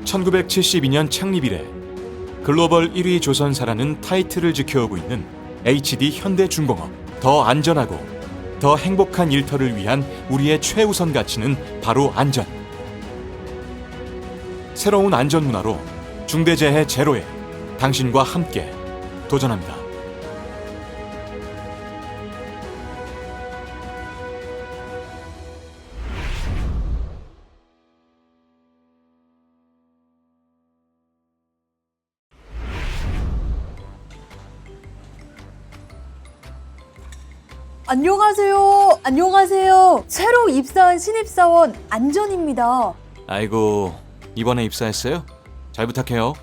1972년 창립 이래 글로벌 1위 조선사라는 타이틀을 지켜오고 있는 HD 현대중공업. 더 안전하고 더 행복한 일터를 위한 우리의 최우선 가치는 바로 안전. 새로운 안전 문화로 중대재해 제로에 당신과 함께 도전합니다. 안녕하세요. 안녕하세요. 새로 입사한 신입사원 안전입니다. 아이고, 이번에 입사했어요? 잘 부탁해요.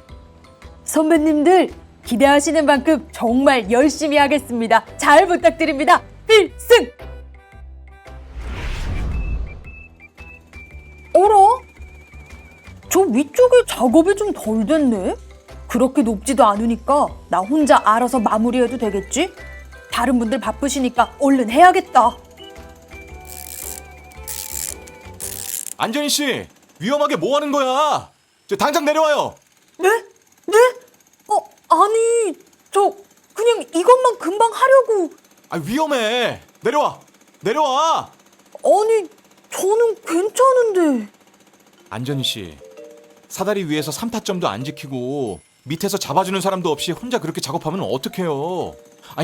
선배님들 기대하시는 만큼 정말 열심히 하겠습니다. 잘 부탁드립니다. 필승! 어라? 저 위쪽에 작업이 좀 덜 됐네? 그렇게 높지도 않으니까 나 혼자 알아서 마무리해도 되겠지? 다른 분들 바쁘시니까 얼른 해야겠다. 안전희 씨, 위험하게 뭐 하는 거야? 당장 내려와요. 네? 네? 아니, 저 그냥 이것만 금방 하려고. 위험해. 내려와. 내려와. 아니, 저는 괜찮은데. 안전희 씨, 사다리 위에서 3타점도 안 지키고 밑에서 잡아주는 사람도 없이 혼자 그렇게 작업하면 어떡해요?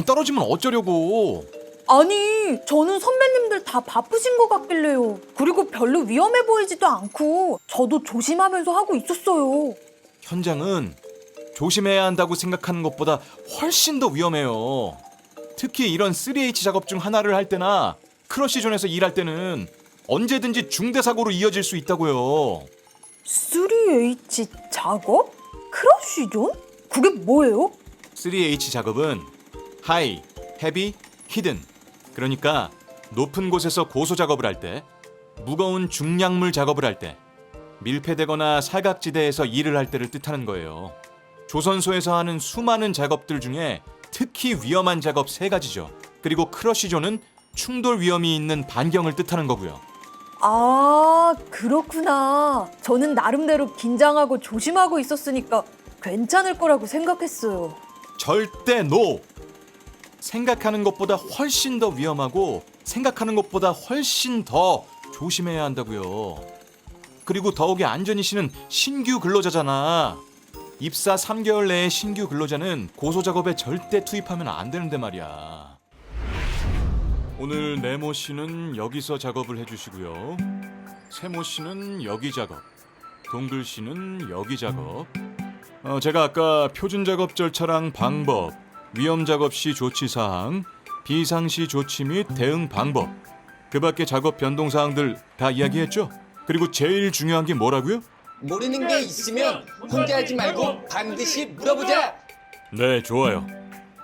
떨어지면 어쩌려고? 아니, 저는 선배님들 다 바쁘신 것 같길래요. 그리고 별로 위험해 보이지도 않고 저도 조심하면서 하고 있었어요. 현장은 조심해야 한다고 생각하는 것보다 훨씬 더 위험해요. 특히 이런 3H 작업 중 하나를 할 때나 크러쉬존에서 일할 때는 언제든지 중대 사고로 이어질 수 있다고요. 3H 작업? 크러쉬존? 그게 뭐예요? 3H 작업은 하이, 헤비, 히든. 그러니까 높은 곳에서 고소 작업을 할 때, 무거운 중량물 작업을 할 때, 밀폐되거나 사각지대에서 일을 할 때를 뜻하는 거예요. 조선소에서 하는 수많은 작업들 중에 특히 위험한 작업 3가지죠. 그리고 크러쉬존은 충돌 위험이 있는 반경을 뜻하는 거고요. 아, 그렇구나. 저는 나름대로 긴장하고 조심하고 있었으니까 괜찮을 거라고 생각했어요. 절대 NO! 생각하는 것보다 훨씬 더 위험하고 생각하는 것보다 훨씬 더 조심해야 한다고요. 그리고 더욱이 안전희 씨는 신규 근로자잖아. 입사 3개월 내에 신규 근로자는 고소 작업에 절대 투입하면 안 되는데 말이야. 오늘 네모 씨는 여기서 작업을 해주시고요. 세모 씨는 여기 작업, 동글 씨는 여기 작업. 제가 아까 표준 작업 절차랑 방법, 위험 작업 시 조치 사항, 비상시 조치 및 대응 방법, 그 밖에 작업 변동 사항들 다 이야기했죠? 그리고 제일 중요한 게 뭐라고요? 모르는 게 있으면 혼자 하지 말고 반드시 물어보자. 네, 좋아요.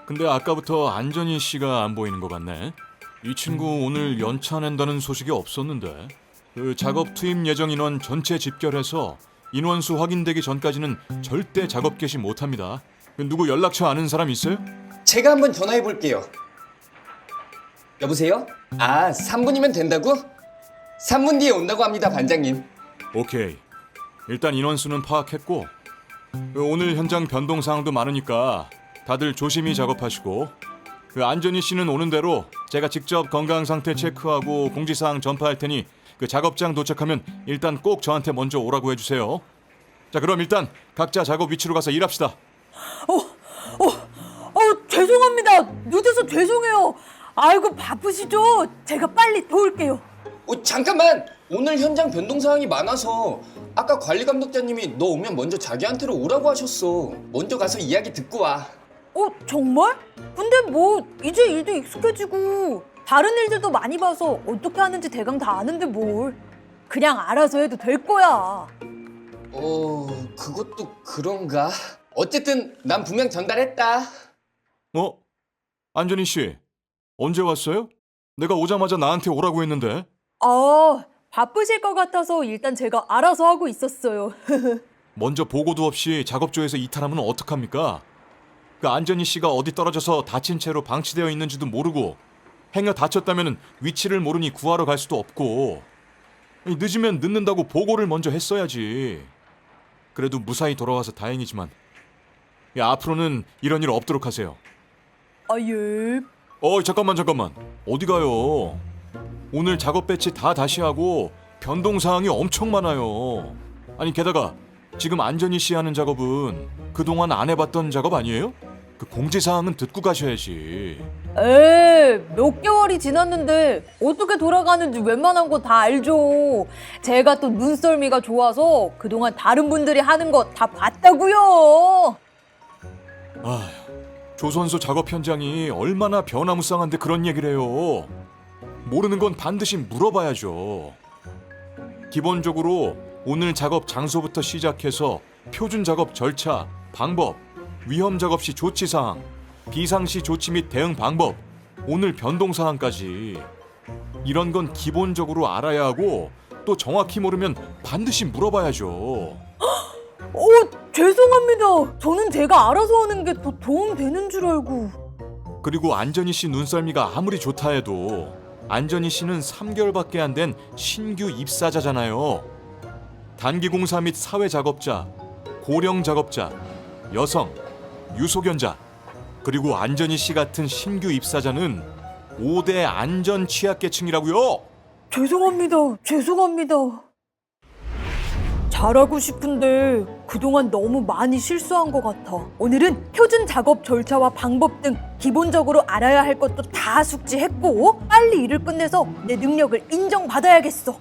근데 아까부터 안전희 씨가 안 보이는 것 같네. 이 친구 오늘 연차 낸다는 소식이 없었는데. 그 작업 투입 예정 인원 전체 집결해서 인원수 확인되기 전까지는 절대 작업 개시 못합니다. 누구 연락처 아는 사람 있어요? 제가 한번 전화해 볼게요. 여보세요? 3분이면 된다고? 3분 뒤에 온다고 합니다, 반장님. 오케이. 일단 인원수는 파악했고 오늘 현장 변동 사항도 많으니까 다들 조심히 작업하시고 안전희 씨는 오는 대로 제가 직접 건강 상태 체크하고 공지사항 전파할 테니 작업장 도착하면 일단 꼭 저한테 먼저 오라고 해주세요. 자, 그럼 일단 각자 작업 위치로 가서 일합시다. 죄송합니다. 늦어서 죄송해요. 아이고, 바쁘시죠? 제가 빨리 도울게요. 잠깐만! 오늘 현장 변동 사항이 많아서 아까 관리 감독자님이 너 오면 먼저 자기한테로 오라고 하셨어. 먼저 가서 이야기 듣고 와. 정말? 근데 뭐 이제 일도 익숙해지고 다른 일들도 많이 봐서 어떻게 하는지 대강 다 아는데 뭘. 그냥 알아서 해도 될 거야. 그것도 그런가? 어쨌든 난 분명 전달했다. 안전희 씨, 언제 왔어요? 내가 오자마자 나한테 오라고 했는데. 바쁘실 것 같아서 일단 제가 알아서 하고 있었어요. 먼저 보고도 없이 작업조에서 이탈하면 어떡합니까? 안전희 씨가 어디 떨어져서 다친 채로 방치되어 있는지도 모르고 행여 다쳤다면 위치를 모르니 구하러 갈 수도 없고 늦으면 늦는다고 보고를 먼저 했어야지. 그래도 무사히 돌아와서 다행이지만 앞으로는 이런 일 없도록 하세요. 아, 예. 잠깐만. 어디 가요? 오늘 작업 배치 다 다시 하고 변동 사항이 엄청 많아요. 아니 게다가 지금 안전희 씨 하는 작업은 그동안 안 해봤던 작업 아니에요? 그 공지 사항은 듣고 가셔야지. 몇 개월이 지났는데 어떻게 돌아가는지 웬만한 거 다 알죠. 제가 또 눈썰미가 좋아서 그동안 다른 분들이 하는 거 다 봤다고요. 조선소 작업 현장이 얼마나 변화무쌍한데 그런 얘기를 해요. 모르는 건 반드시 물어봐야죠. 기본적으로 오늘 작업 장소부터 시작해서 표준 작업 절차, 방법, 위험 작업 시 조치 사항, 비상시 조치 및 대응 방법, 오늘 변동 사항까지 이런 건 기본적으로 알아야 하고 또 정확히 모르면 반드시 물어봐야죠. 죄송합니다. 저는 제가 알아서 하는 게 더 도움 되는 줄 알고. 그리고 안전희 씨 눈썰미가 아무리 좋다 해도 안전희 씨는 3개월밖에 안 된 신규 입사자잖아요. 단기 공사 및 사회 작업자, 고령 작업자, 여성, 유소견자, 그리고 안전희 씨 같은 신규 입사자는 5대 안전 취약계층이라고요. 죄송합니다. 잘하고 싶은데 그동안 너무 많이 실수한 것 같아. 오늘은 표준 작업 절차와 방법 등 기본적으로 알아야 할 것도 다 숙지했고 빨리 일을 끝내서 내 능력을 인정받아야겠어.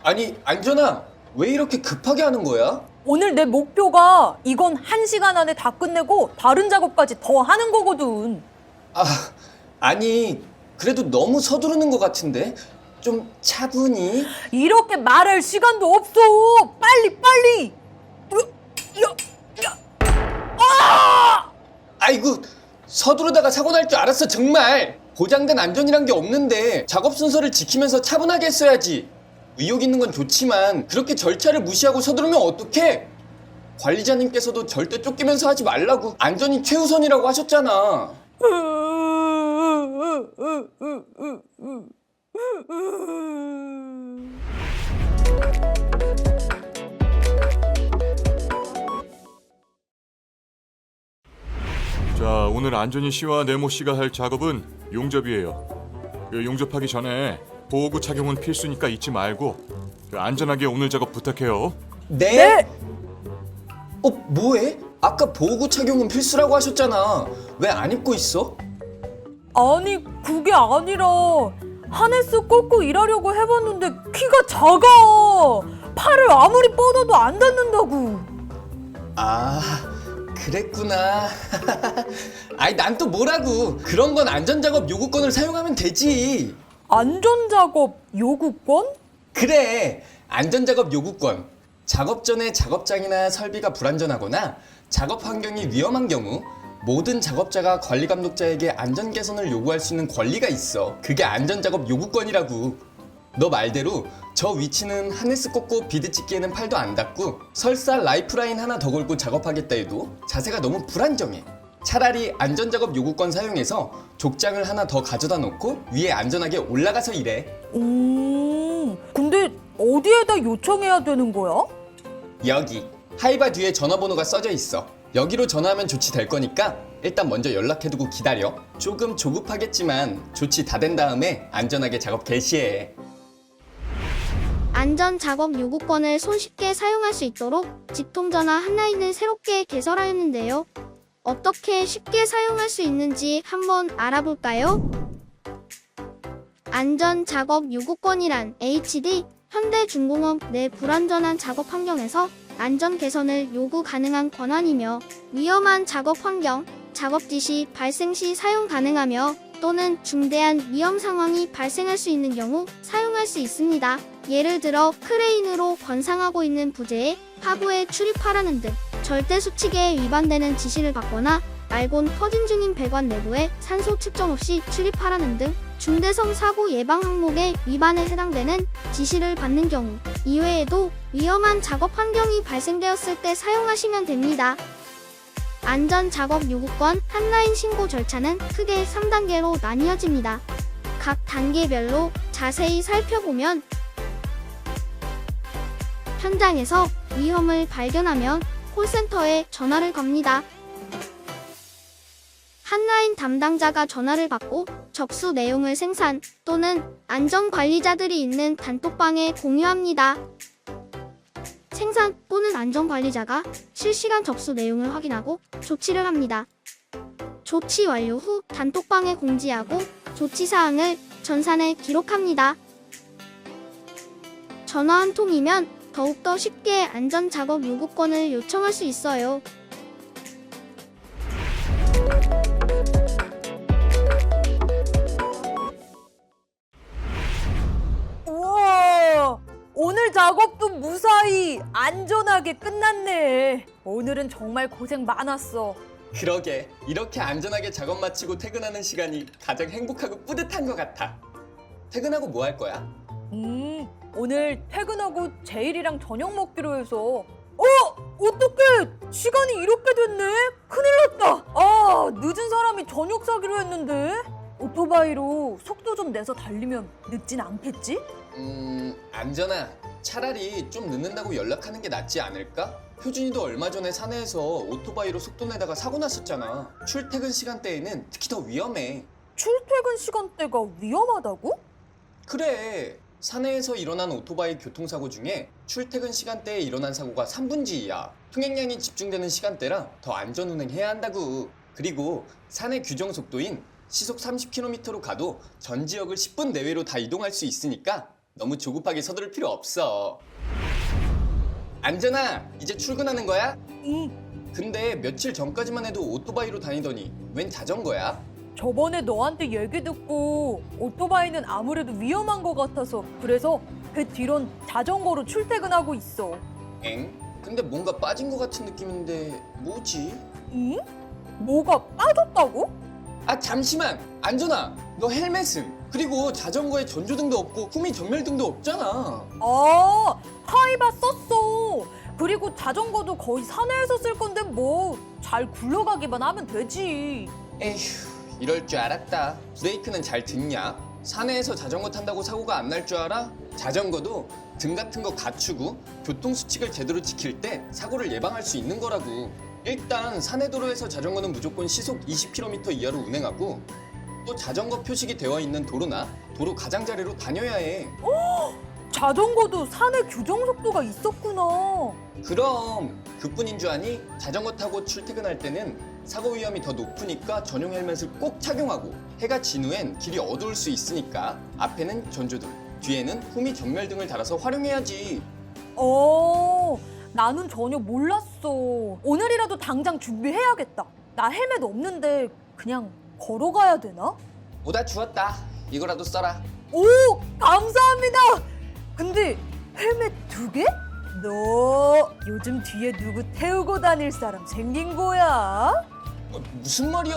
아니 안전아, 왜 이렇게 급하게 하는 거야? 오늘 내 목표가 이건 1시간 안에 다 끝내고 다른 작업까지 더 하는 거거든. 아니 그래도 너무 서두르는 것 같은데 좀 차분히. 이렇게 말할 시간도 없어. 빨리. 아이고, 서두르다가 사고 날 줄 알았어 정말. 고장된 안전이란 게 없는데 작업 순서를 지키면서 차분하게 했어야지. 의욕 있는 건 좋지만 그렇게 절차를 무시하고 서두르면 어떡해? 관리자님께서도 절대 쫓기면서 하지 말라고 안전이 최우선이라고 하셨잖아. 자, 오늘 안전희 씨와 네모 씨가 할 작업은 용접이에요. 용접하기 전에 보호구 착용은 필수니까 잊지 말고 안전하게 오늘 작업 부탁해요. 네? 뭐해? 아까 보호구 착용은 필수라고 하셨잖아. 왜 안 입고 있어? 아니 그게 아니라 하네스 꽂고 일하려고 해봤는데 키가 작아. 팔을 아무리 뻗어도 안 닿는다고. 아, 그랬구나. 아니 난 또 뭐라고. 그런 건 안전작업 요구권을 사용하면 되지. 안전작업 요구권? 그래, 안전작업 요구권. 작업 전에 작업장이나 설비가 불안전하거나 작업 환경이 위험한 경우 모든 작업자가 관리감독자에게 안전 개선을 요구할 수 있는 권리가 있어. 그게 안전작업 요구권이라고. 너 말대로 저 위치는 하네스 꽂고 비드 찍기에는 팔도 안 닿고 설사 라이프라인 하나 더 걸고 작업하겠다 해도 자세가 너무 불안정해. 차라리 안전작업 요구권 사용해서 족장을 하나 더 가져다 놓고 위에 안전하게 올라가서 일해. 근데 어디에다 요청해야 되는 거야? 여기 하이바 뒤에 전화번호가 써져 있어. 여기로 전화하면 조치될 거니까 일단 먼저 연락해두고 기다려. 조금 조급하겠지만 조치 다 된 다음에 안전하게 작업 개시해. 안전 작업 요구권을 손쉽게 사용할 수 있도록 직통전화 한라인을 새롭게 개설하였는데요. 어떻게 쉽게 사용할 수 있는지 한번 알아볼까요? 안전 작업 요구권이란 HD, 현대중공업 내 불안전한 작업 환경에서 안전 개선을 요구 가능한 권한이며 위험한 작업 환경, 작업 지시 발생 시 사용 가능하며 또는 중대한 위험 상황이 발생할 수 있는 경우 사용할 수 있습니다. 예를 들어 크레인으로 건상하고 있는 부재에 하부에 출입하라는 등 절대 수칙에 위반되는 지시를 받거나 말곤 퍼진 중인 배관 내부에 산소 측정 없이 출입하라는 등 중대성 사고 예방 항목의 위반에 해당되는 지시를 받는 경우 이외에도 위험한 작업 환경이 발생되었을 때 사용하시면 됩니다. 안전 작업 요구권 한라인 신고 절차는 크게 3단계로 나뉘어집니다. 각 단계별로 자세히 살펴보면 현장에서 위험을 발견하면 콜센터에 전화를 겁니다. 한라인 담당자가 전화를 받고 접수 내용을 생산 또는 안전관리자들이 있는 단톡방에 공유합니다. 생산 또는 안전관리자가 실시간 접수 내용을 확인하고 조치를 합니다. 조치 완료 후 단톡방에 공지하고 조치사항을 전산에 기록합니다. 전화 한 통이면 더욱더 쉽게 안전작업 요구권을 요청할 수 있어요. 우와, 오늘 작업도 무사히 안전하게 끝났네. 오늘은 정말 고생 많았어. 그러게 이렇게 안전하게 작업 마치고 퇴근하는 시간이 가장 행복하고 뿌듯한 것 같아. 퇴근하고 뭐 할 거야? 오늘 퇴근하고 제일이랑 저녁 먹기로 해서. 어떡해, 시간이 이렇게 됐네. 큰일 났다. 늦은 사람이 저녁 사기로 했는데. 오토바이로 속도 좀 내서 달리면 늦진 않겠지? 안전아, 차라리 좀 늦는다고 연락하는 게 낫지 않을까? 효준이도 얼마 전에 사내에서 오토바이로 속도 내다가 사고 났었잖아. 출퇴근 시간대에는 특히 더 위험해. 출퇴근 시간대가 위험하다고? 그래, 사내에서 일어난 오토바이 교통사고 중에 출퇴근 시간대에 일어난 사고가 3분지이야. 통행량이 집중되는 시간대라 더 안전운행해야 한다고. 그리고 사내 규정 속도인 시속 30km로 가도 전 지역을 10분 내외로 다 이동할 수 있으니까 너무 조급하게 서두를 필요 없어. 안전아, 이제 출근하는 거야? 응. 근데 며칠 전까지만 해도 오토바이로 다니더니 웬 자전거야? 저번에 너한테 얘기 듣고 오토바이는 아무래도 위험한 것 같아서 그래서 그 뒤론 자전거로 출퇴근하고 있어. 엥? 근데 뭔가 빠진 것 같은 느낌인데 뭐지? 응? 뭐가 빠졌다고? 아 잠시만! 안전아! 너 헬멧은? 그리고 자전거에 전조등도 없고 후미 전멸등도 없잖아. 하이바 썼어. 그리고 자전거도 거의 산에서 쓸 건데 뭐 잘 굴러가기만 하면 되지. 에휴, 이럴 줄 알았다. 브레이크는 잘 듣냐? 산에서 자전거 탄다고 사고가 안 날 줄 알아? 자전거도 등 같은 거 갖추고 교통수칙을 제대로 지킬 때 사고를 예방할 수 있는 거라고. 일단 산해도로에서 자전거는 무조건 시속 20km 이하로 운행하고 또 자전거 표식이 되어 있는 도로나 도로 가장자리로 다녀야 해. 자전거도 산에 규정 속도가 있었구나. 그럼 그뿐인 줄 아니? 자전거 타고 출퇴근할 때는 사고 위험이 더 높으니까 전용 헬멧을 꼭 착용하고 해가 진 후엔 길이 어두울 수 있으니까 앞에는 전조등, 뒤에는 후미 전멸등을 달아서 활용해야지. 나는 전혀 몰랐어. 오늘이라도 당장 준비해야겠다. 나 헬멧 없는데 그냥 걸어가야 되나? 오다 주웠다. 이거라도 써라. 오, 감사합니다. 근데 헬멧 2개? 너 요즘 뒤에 누구 태우고 다닐 사람 생긴 거야? 무슨 말이야?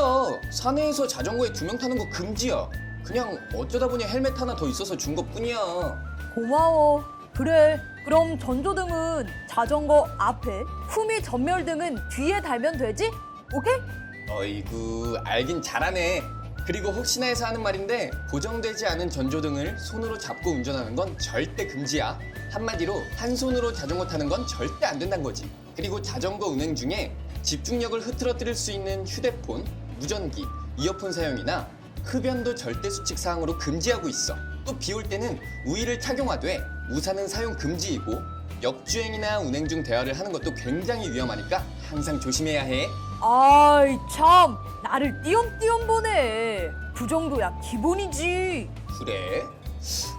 산에서 자전거에 2명 타는 거 금지야. 그냥 어쩌다 보니 헬멧 하나 더 있어서 준 것뿐이야. 고마워. 그래, 그럼 전조등은 자전거 앞에, 후미 전멸등은 뒤에 달면 되지? 오케이? 어이구, 알긴 잘하네. 그리고 혹시나 해서 하는 말인데 고정되지 않은 전조등을 손으로 잡고 운전하는 건 절대 금지야. 한마디로 한 손으로 자전거 타는 건 절대 안 된다는 거지. 그리고 자전거 운행 중에 집중력을 흐트러뜨릴 수 있는 휴대폰, 무전기, 이어폰 사용이나 흡연도 절대 수칙 사항으로 금지하고 있어. 또 비 올 때는 우의를 착용하되 우산은 사용 금지이고 역주행이나 운행 중 대화를 하는 것도 굉장히 위험하니까 항상 조심해야 해. 아이 참, 나를 띄엄띄엄 보네. 그 정도야 기본이지. 그래?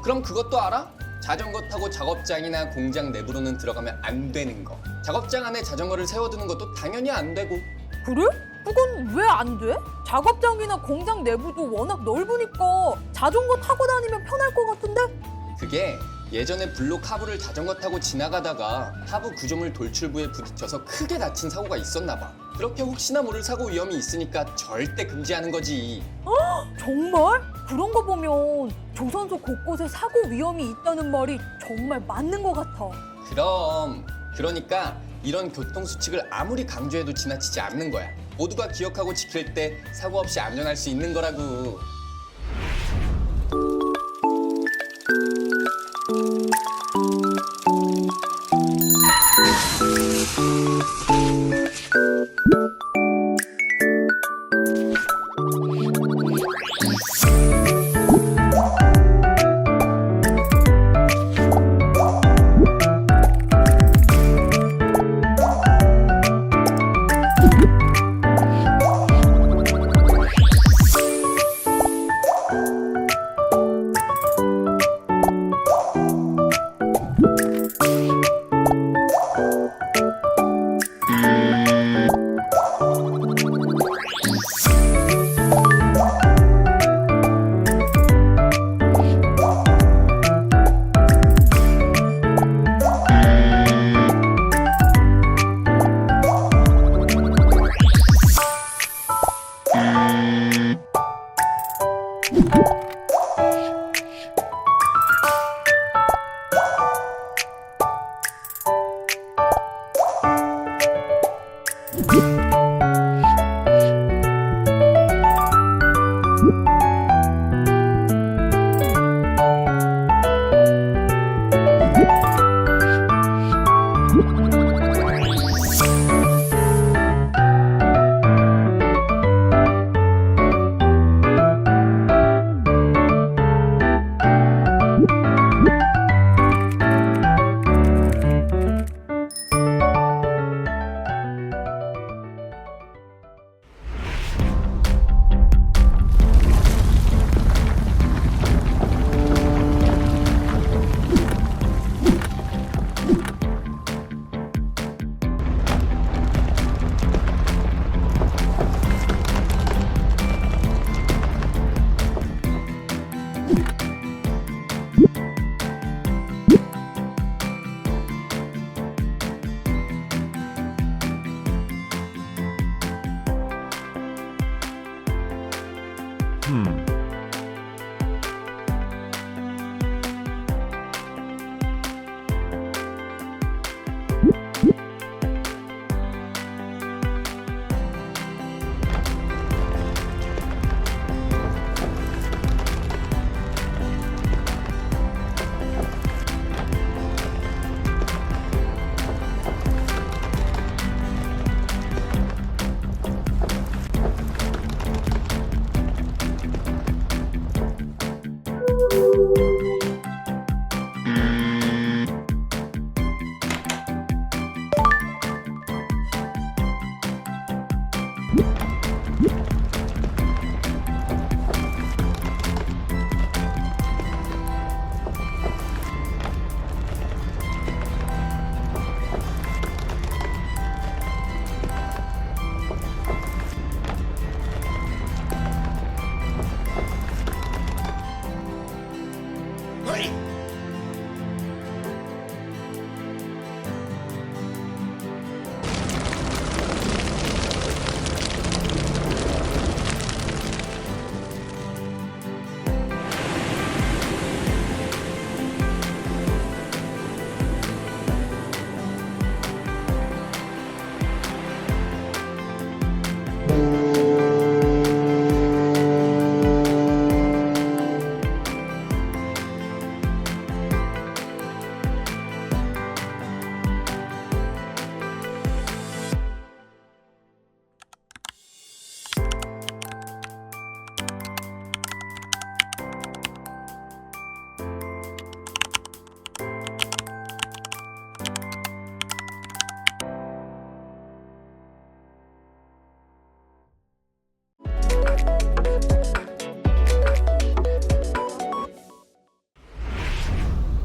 그럼 그것도 알아? 자전거 타고 작업장이나 공장 내부로는 들어가면 안 되는 거. 작업장 안에 자전거를 세워두는 것도 당연히 안 되고. 그래? 그건 왜 안 돼? 작업장이나 공장 내부도 워낙 넓으니까 자전거 타고 다니면 편할 것 같은데? 그게 예전에 블록 하부를 자전거 타고 지나가다가 하부 구조물 돌출부에 부딪혀서 크게 다친 사고가 있었나 봐. 그렇게 혹시나 모를 사고 위험이 있으니까 절대 금지하는 거지. 정말? 그런 거 보면 조선소 곳곳에 사고 위험이 있다는 말이 정말 맞는 것 같아. 그럼 그러니까 이런 교통수칙을 아무리 강조해도 지나치지 않는 거야. 모두가 기억하고 지킬 때 사고 없이 안전할 수 있는 거라고.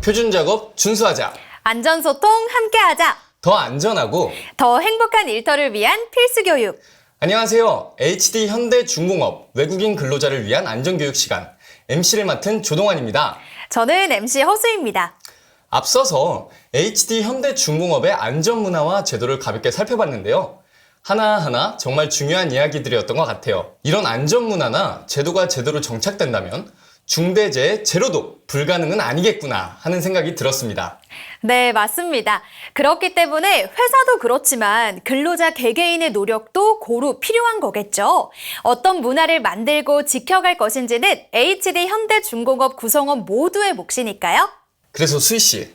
표준 작업 준수하자. 안전소통 함께하자. 더 안전하고 더 행복한 일터를 위한 필수 교육. 안녕하세요. HD 현대중공업 외국인 근로자를 위한 안전교육 시간 MC를 맡은 조동환입니다. 저는 MC 허수입니다. 앞서서 HD 현대중공업의 안전문화와 제도를 가볍게 살펴봤는데요. 하나하나 정말 중요한 이야기들이었던 것 같아요. 이런 안전문화나 제도가 제대로 정착된다면 중대재해 제로도 불가능은 아니겠구나 하는 생각이 들었습니다. 네, 맞습니다. 그렇기 때문에 회사도 그렇지만 근로자 개개인의 노력도 고루 필요한 거겠죠. 어떤 문화를 만들고 지켜갈 것인지는 HD 현대중공업 구성원 모두의 몫이니까요. 그래서 수희 씨,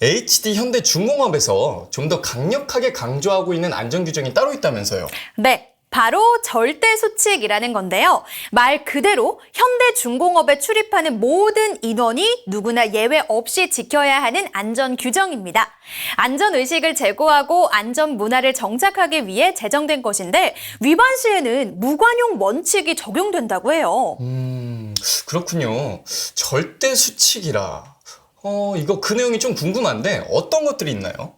HD 현대중공업에서 좀 더 강력하게 강조하고 있는 안전규정이 따로 있다면서요? 네. 바로 절대수칙이라는 건데요. 말 그대로 현대중공업에 출입하는 모든 인원이 누구나 예외 없이 지켜야 하는 안전규정입니다. 안전의식을 제고하고 안전문화를 정착하기 위해 제정된 것인데 위반 시에는 무관용 원칙이 적용된다고 해요. 그렇군요. 절대 수칙이라. 이거 그 내용이 좀 궁금한데 어떤 것들이 있나요?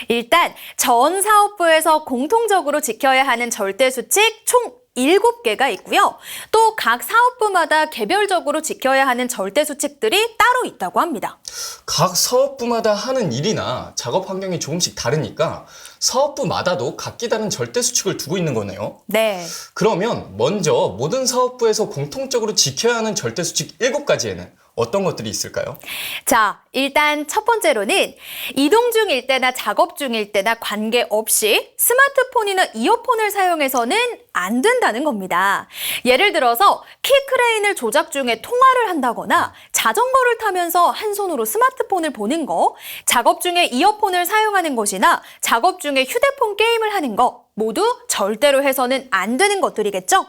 일단 전 사업부에서 공통적으로 지켜야 하는 절대수칙 총 7개가 있고요. 또 각 사업부마다 개별적으로 지켜야 하는 절대수칙들이 따로 있다고 합니다. 각 사업부마다 하는 일이나 작업 환경이 조금씩 다르니까 사업부마다도 각기 다른 절대 수칙을 두고 있는 거네요. 네. 그러면 먼저 모든 사업부에서 공통적으로 지켜야 하는 절대 수칙 7가지에는 어떤 것들이 있을까요? 자, 일단 첫 번째로는 이동 중일 때나 작업 중일 때나 관계없이 스마트폰이나 이어폰을 사용해서는 안 된다는 겁니다. 예를 들어서 키크레인을 조작 중에 통화를 한다거나 자전거를 타면서 한 손으로 스마트폰을 보는 거, 작업 중에 이어폰을 사용하는 것이나 작업 중에 휴대폰 게임을 하는 거 모두 절대로 해서는 안 되는 것들이겠죠?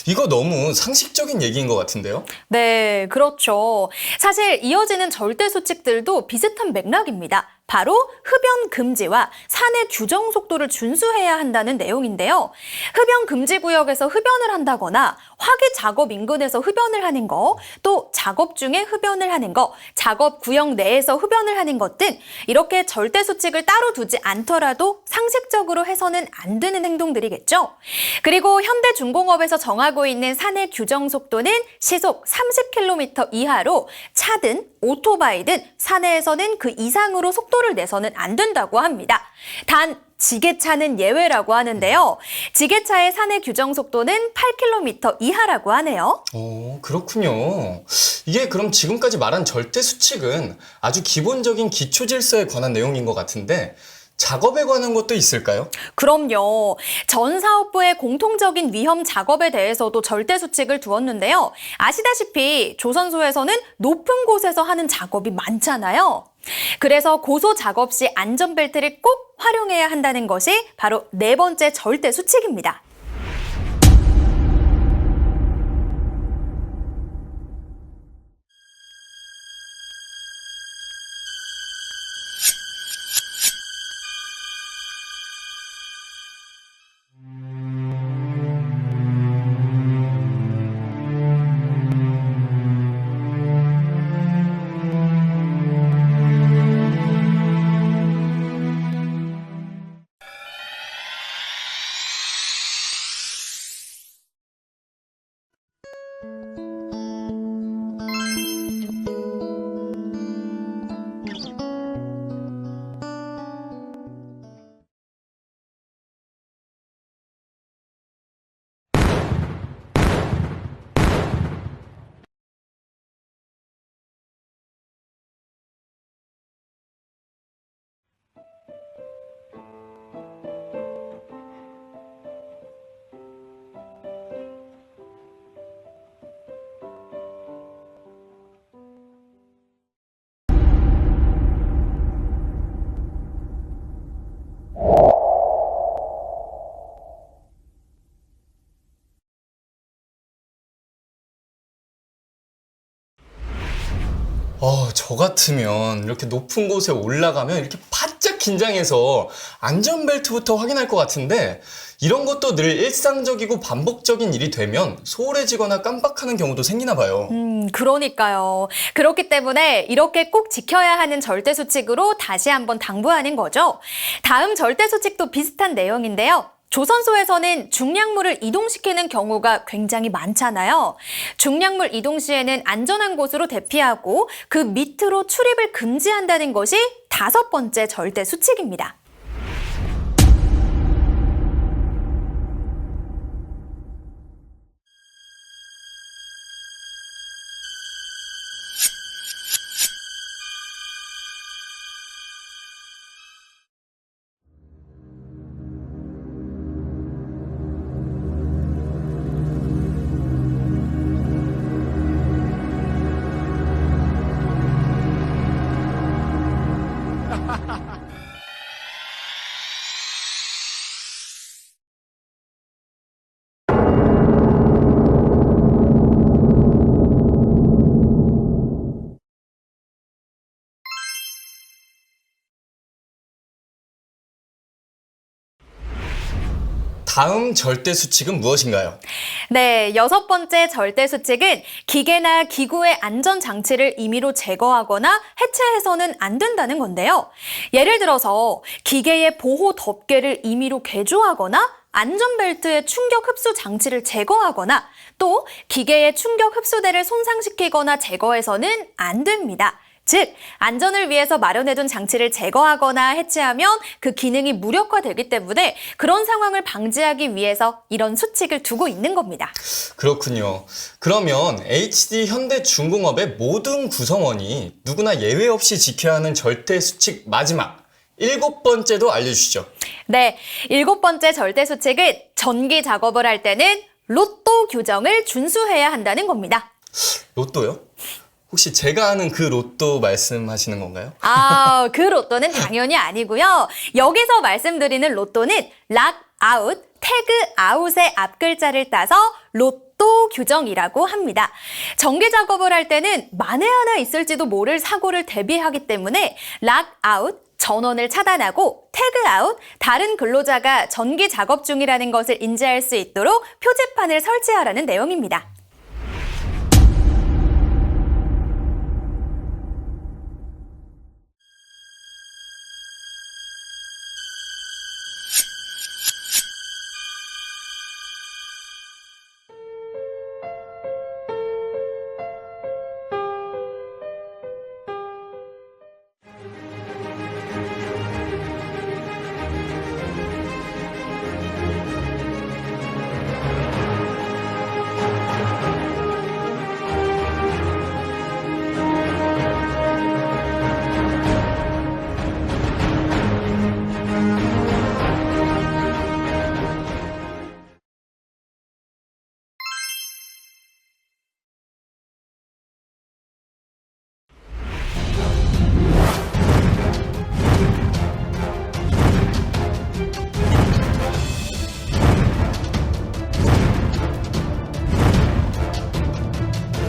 이거 너무 상식적인 얘기인 것 같은데요? 네, 그렇죠. 사실 이어지는 절대 수칙들도 비슷한 맥락입니다. 바로 흡연 금지와 산의 규정 속도를 준수해야 한다는 내용인데요. 흡연 금지 구역에서 흡연을 한다거나 화기 작업 인근에서 흡연을 하는 거, 또 작업 중에 흡연을 하는 거, 작업 구역 내에서 흡연을 하는 것 등 이렇게 절대 수칙을 따로 두지 않더라도 상식적으로 해서는 안 되는 행동들이겠죠. 그리고 현대중공업에서 정하고 있는 산의 규정 속도는 시속 30km 이하로 차든 오토바이든 사내에서는 그 이상으로 속도를 내서는 안 된다고 합니다. 단 지게차는 예외라고 하는데요. 지게차의 사내 규정 속도는 8km 이하라고 하네요. 그렇군요. 이게 그럼 지금까지 말한 절대 수칙은 아주 기본적인 기초 질서에 관한 내용인 것 같은데 작업에 관한 것도 있을까요? 그럼요. 전 사업부의 공통적인 위험 작업에 대해서도 절대 수칙을 두었는데요. 아시다시피 조선소에서는 높은 곳에서 하는 작업이 많잖아요. 그래서 고소 작업 시 안전벨트를 꼭 활용해야 한다는 것이 바로 4번째 절대 수칙입니다. 저 같으면 이렇게 높은 곳에 올라가면 이렇게 바짝 긴장해서 안전벨트부터 확인할 것 같은데 이런 것도 늘 일상적이고 반복적인 일이 되면 소홀해지거나 깜빡하는 경우도 생기나 봐요. 그러니까요. 그렇기 때문에 이렇게 꼭 지켜야 하는 절대 수칙으로 다시 한번 당부하는 거죠. 다음 절대 수칙도 비슷한 내용인데요. 조선소에서는 중량물을 이동시키는 경우가 굉장히 많잖아요. 중량물 이동 시에는 안전한 곳으로 대피하고 그 밑으로 출입을 금지한다는 것이 5번째 절대 수칙입니다. 다음 절대 수칙은 무엇인가요? 네, 6번째 절대 수칙은 기계나 기구의 안전 장치를 임의로 제거하거나 해체해서는 안 된다는 건데요. 예를 들어서 기계의 보호 덮개를 임의로 개조하거나 안전벨트의 충격 흡수 장치를 제거하거나 또 기계의 충격 흡수대를 손상시키거나 제거해서는 안 됩니다. 즉, 안전을 위해서 마련해둔 장치를 제거하거나 해체하면 그 기능이 무력화되기 때문에 그런 상황을 방지하기 위해서 이런 수칙을 두고 있는 겁니다. 그렇군요. 그러면 HD 현대중공업의 모든 구성원이 누구나 예외 없이 지켜야 하는 절대 수칙 마지막 7번째도 알려주시죠. 네, 7번째 절대 수칙은 전기 작업을 할 때는 로또 규정을 준수해야 한다는 겁니다. 로또요? 혹시 제가 아는 그 로또 말씀하시는 건가요? 그 로또는 당연히 아니고요. 여기서 말씀드리는 로또는 락 아웃, 태그 아웃의 앞글자를 따서 로또 규정이라고 합니다. 전기 작업을 할 때는 만에 하나 있을지도 모를 사고를 대비하기 때문에 락 아웃, 전원을 차단하고 태그 아웃, 다른 근로자가 전기 작업 중이라는 것을 인지할 수 있도록 표지판을 설치하라는 내용입니다.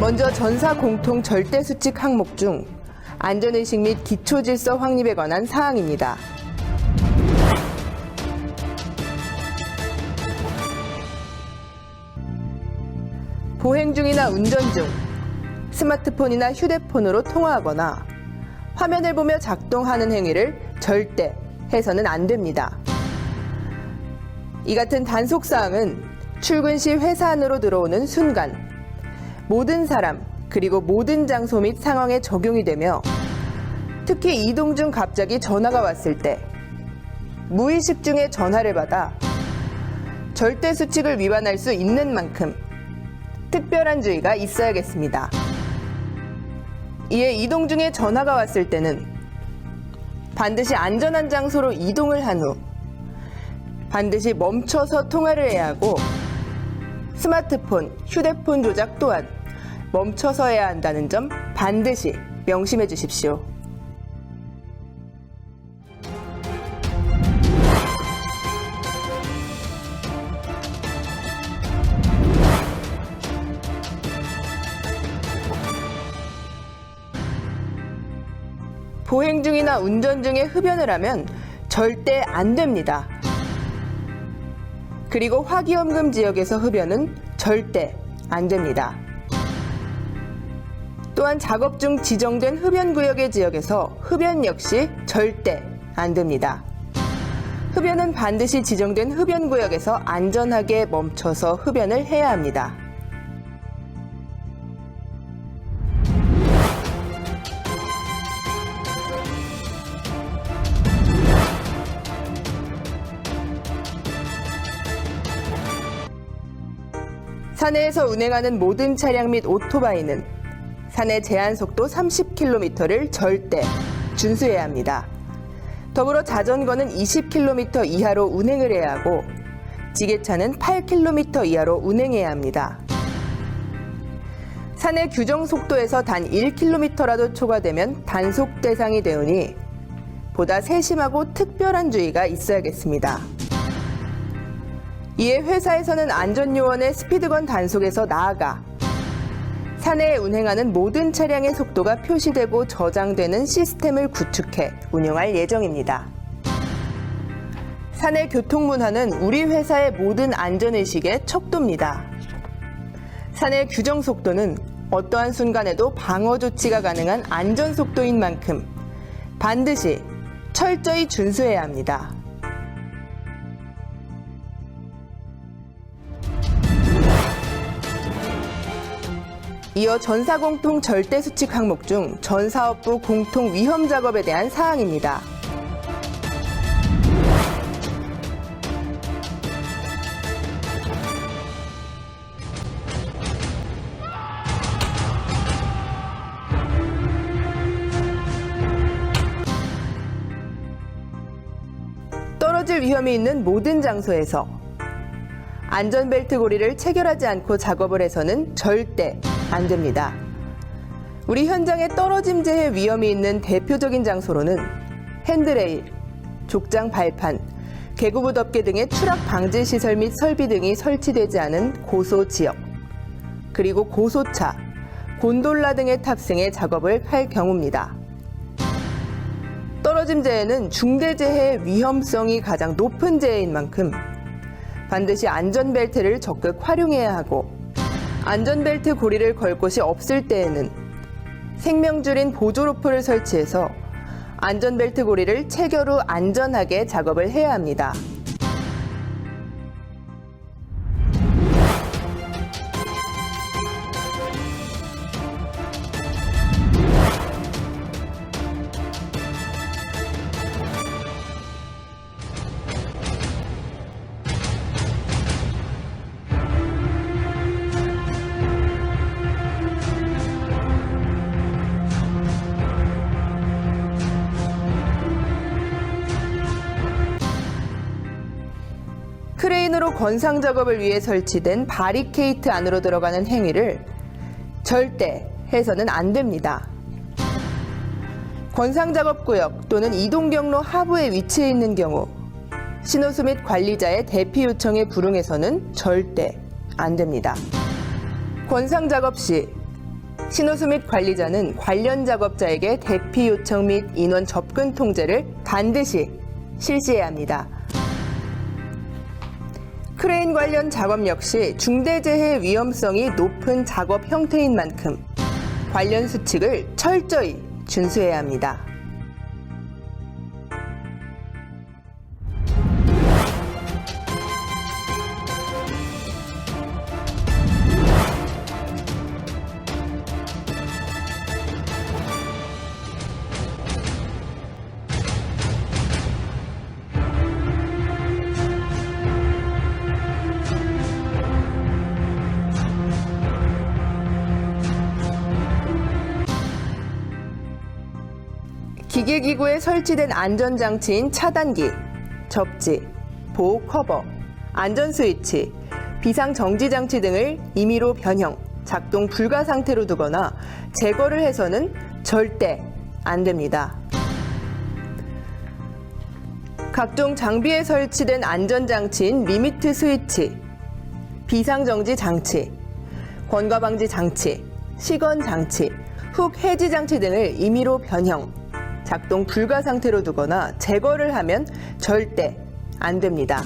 먼저 전사 공통 절대 수칙 항목 중 안전의식 및 기초질서 확립에 관한 사항입니다. 보행 중이나 운전 중 스마트폰이나 휴대폰으로 통화하거나 화면을 보며 작동하는 행위를 절대 해서는 안 됩니다. 이 같은 단속사항은 출근 시 회사 안으로 들어오는 순간 모든 사람 그리고 모든 장소 및 상황에 적용이 되며 특히 이동 중 갑자기 전화가 왔을 때 무의식 중에 전화를 받아 절대 수칙을 위반할 수 있는 만큼 특별한 주의가 있어야겠습니다. 이에 이동 중에 전화가 왔을 때는 반드시 안전한 장소로 이동을 한 후 반드시 멈춰서 통화를 해야 하고 스마트폰, 휴대폰 조작 또한 멈춰서 해야 한다는 점 반드시 명심해 주십시오. 보행 중이나 운전 중에 흡연을 하면 절대 안 됩니다. 그리고 화기염금 지역에서 흡연은 절대 안 됩니다. 또한 작업 중 지정된 흡연 구역의 지역에서 흡연 역시 절대 안 됩니다. 흡연은 반드시 지정된 흡연 구역에서 안전하게 멈춰서 흡연을 해야 합니다. 사내에서 운행하는 모든 차량 및 오토바이는 사내 제한 속도 30km를 절대 준수해야 합니다. 더불어 자전거는 20km 이하로 운행을 해야 하고 지게차는 8km 이하로 운행해야 합니다. 사내 규정 속도에서 단 1km라도 초과되면 단속 대상이 되오니 보다 세심하고 특별한 주의가 있어야겠습니다. 이에 회사에서는 안전요원의 스피드건 단속에서 나아가 사내에 운행하는 모든 차량의 속도가 표시되고 저장되는 시스템을 구축해 운영할 예정입니다. 사내 교통문화는 우리 회사의 모든 안전의식의 척도입니다. 사내 규정 속도는 어떠한 순간에도 방어 조치가 가능한 안전속도인 만큼 반드시 철저히 준수해야 합니다. 이어 전사공통 절대수칙 항목 중 전사업부 공통 위험 작업에 대한 사항입니다. 떨어질 위험이 있는 모든 장소에서 안전벨트 고리를 체결하지 않고 작업을 해서는 절대 안 됩니다. 우리 현장에 떨어짐 재해 위험이 있는 대표적인 장소로는 핸드레일, 족장 발판, 개구부 덮개 등의 추락 방지 시설 및 설비 등이 설치되지 않은 고소 지역, 그리고 고소차, 곤돌라 등의 탑승에 작업을 할 경우입니다. 떨어짐 재해는 중대재해의 위험성이 가장 높은 재해인 만큼 반드시 안전벨트를 적극 활용해야 하고 안전벨트 고리를 걸 곳이 없을 때에는 생명줄인 보조로프를 설치해서 안전벨트 고리를 체결 후 안전하게 작업을 해야 합니다. 크레인으로 건상 작업을 위해 설치된 바리케이트 안으로 들어가는 행위를 절대 해서는 안 됩니다. 건상 작업 구역 또는 이동 경로 하부에 위치해 있는 경우 신호수 및 관리자의 대피 요청에 불응해서는 절대 안 됩니다. 건상 작업 시 신호수 및 관리자는 관련 작업자에게 대피 요청 및 인원 접근 통제를 반드시 실시해야 합니다. 크레인 관련 작업 역시 중대재해 위험성이 높은 작업 형태인 만큼 관련 수칙을 철저히 준수해야 합니다. 기계기구에 설치된 안전장치인 차단기, 접지, 보호 커버, 안전 스위치, 비상정지장치 등을 임의로 변형, 작동 불가 상태로 두거나 제거를 해서는 절대 안 됩니다. 각종 장비에 설치된 안전장치인 리미트 스위치, 비상정지 장치, 권과방지 장치, 시건 장치, 훅 해지 장치 등을 임의로 변형, 작동 불가 상태로 두거나 제거를 하면 절대 안 됩니다.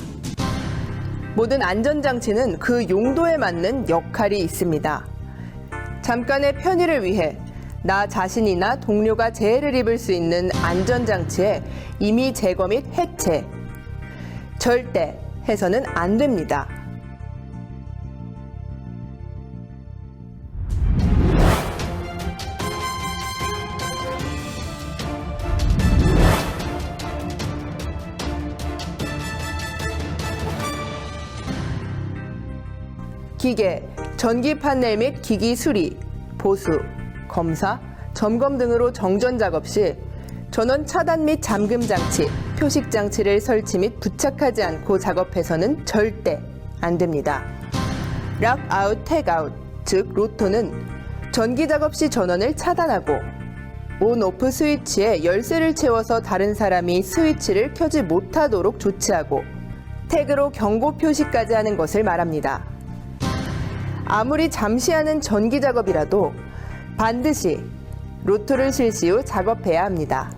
모든 안전장치는 그 용도에 맞는 역할이 있습니다. 잠깐의 편의를 위해 나 자신이나 동료가 재해를 입을 수 있는 안전장치의 임의 제거 및 해체, 절대 해서는 안 됩니다. 기계, 전기 판넬 및 기기 수리, 보수, 검사, 점검 등으로 정전 작업 시 전원 차단 및 잠금 장치, 표식 장치를 설치 및 부착하지 않고 작업해서는 절대 안 됩니다. 락아웃, 택아웃, 즉 로토는 전기 작업 시 전원을 차단하고 온, 오프 스위치에 열쇠를 채워서 다른 사람이 스위치를 켜지 못하도록 조치하고 택으로 경고 표시까지 하는 것을 말합니다. 아무리 잠시 하는 전기 작업이라도 반드시 로토를 실시 후 작업해야 합니다.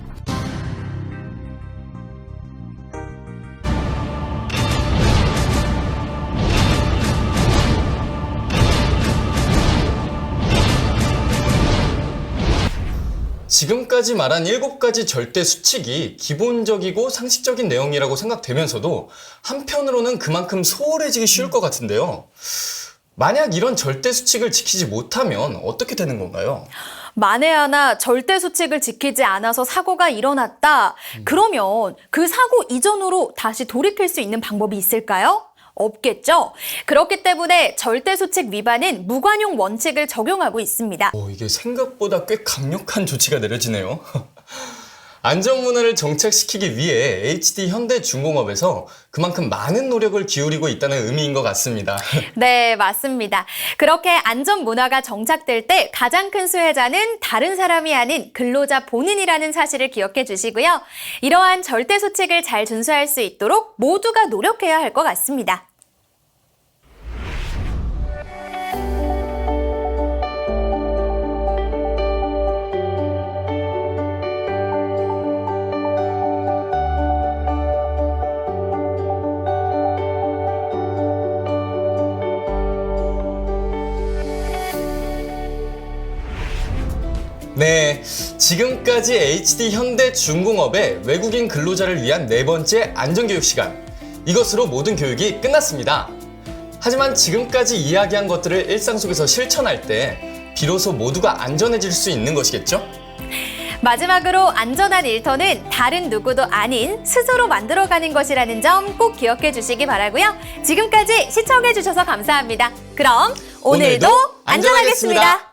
지금까지 말한 7가지 절대 수칙이 기본적이고 상식적인 내용이라고 생각되면서도 한편으로는 그만큼 소홀해지기 쉬울 것 같은데요. 만약 이런 절대 수칙을 지키지 못하면 어떻게 되는 건가요? 만에 하나 절대 수칙을 지키지 않아서 사고가 일어났다. 그러면 그 사고 이전으로 다시 돌이킬 수 있는 방법이 있을까요? 없겠죠? 그렇기 때문에 절대 수칙 위반은 무관용 원칙을 적용하고 있습니다. 이게 생각보다 꽤 강력한 조치가 내려지네요. 안전문화를 정착시키기 위해 HD 현대중공업에서 그만큼 많은 노력을 기울이고 있다는 의미인 것 같습니다. 네, 맞습니다. 그렇게 안전 문화가 정착될 때 가장 큰 수혜자는 다른 사람이 아닌 근로자 본인이라는 사실을 기억해 주시고요. 이러한 절대 수칙을 잘 준수할 수 있도록 모두가 노력해야 할 것 같습니다. 네, 지금까지 HD 현대중공업의 외국인 근로자를 위한 4번째 안전교육 시간. 이것으로 모든 교육이 끝났습니다. 하지만 지금까지 이야기한 것들을 일상 속에서 실천할 때 비로소 모두가 안전해질 수 있는 것이겠죠? 마지막으로 안전한 일터는 다른 누구도 아닌 스스로 만들어가는 것이라는 점 꼭 기억해 주시기 바라고요. 지금까지 시청해 주셔서 감사합니다. 그럼 오늘도 안전하겠습니다.